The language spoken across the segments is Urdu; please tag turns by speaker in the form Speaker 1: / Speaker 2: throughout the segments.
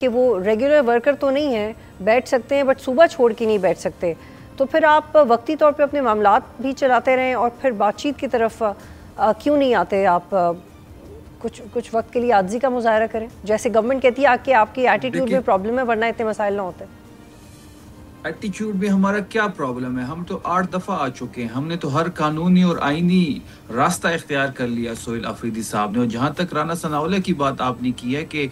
Speaker 1: کہ وہ ریگولر ورکر تو نہیں ہیں، بیٹھ سکتے ہیں بٹ صوبہ چھوڑ کے نہیں بیٹھ سکتے، تو پھر آپ وقتی طور پہ اپنے معاملات بھی چلاتے رہیں اور پھر بات چیت کی طرف کیوں نہیں آتے؟ آپ کچھ وقت کے لیے عاجزی کا مظاہرہ کریں، جیسے گورنمنٹ کہتی ہے کہ آپ کی ایٹیٹیوڈ میں پرابلم ہے ورنہ اتنے مسائل نہ ہوتے۔
Speaker 2: ایٹیچیوڈ میں ہمارا کیا پرابلم ہے؟ ہم تو 8 دفعہ آ چکے ہیں، ہم نے تو ہر قانونی اور آئینی راستہ اختیار کر لیا سہیل آفریدی صاحب نے۔ اور جہاں تک رانا ثناءاللہ کی بات آپ نے کی ہے کہ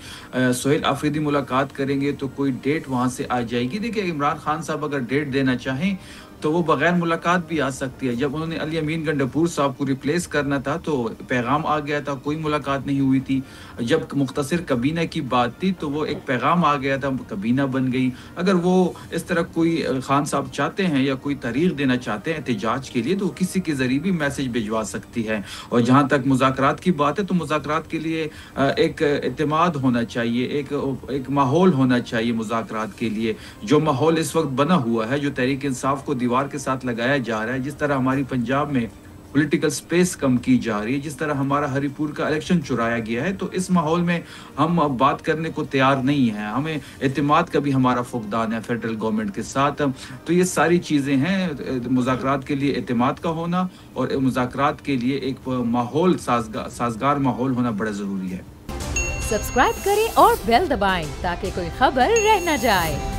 Speaker 2: سہیل آفریدی ملاقات کریں گے تو کوئی ڈیٹ وہاں سے آ جائے گی، دیکھیں عمران خان صاحب اگر ڈیٹ دینا چاہیں تو وہ بغیر ملاقات بھی آ سکتی ہے۔ جب انہوں نے علی امین گنڈاپور صاحب کو ریپلیس کرنا تھا تو پیغام آ گیا تھا، کوئی ملاقات نہیں ہوئی تھی۔ جب مختصر کابینہ کی بات تھی تو وہ ایک پیغام آ گیا تھا، کابینہ بن گئی۔ اگر وہ اس طرح کوئی خان صاحب چاہتے ہیں یا کوئی تاریخ دینا چاہتے ہیں احتجاج کے لیے تو کسی کے ذریعے بھی میسج بھجوا سکتی ہے۔ اور جہاں تک مذاکرات کی بات ہے تو مذاکرات کے لیے ایک اعتماد ہونا چاہیے، ایک ماحول ہونا چاہیے مذاکرات کے لیے۔ جو ماحول اس وقت بنا ہوا ہے، جو تحریک انصاف کو دیوار کے ساتھ لگایا جا رہا ہے، جس طرح ہماری پنجاب میں پولیٹیکل سپیس کم کی جا رہی ہے، جس طرح ہمارا ہری پور کا الیکشن چرایا گیا ہے، تو اس ماحول میں ہم بات کرنے کو تیار نہیں ہیں۔ ہمیں اعتماد کا بھی ہمارا فقدان ہے فیڈرل گورنمنٹ کے ساتھ۔ تو یہ ساری چیزیں ہیں، مذاکرات کے لیے اعتماد کا ہونا اور مذاکرات کے لیے ایک ماحول سازگار ماحول ہونا بڑا ضروری ہے۔
Speaker 3: سبسکرائب کریں اور بیل دبائیں تاکہ کوئی خبر رہ نہ جائے۔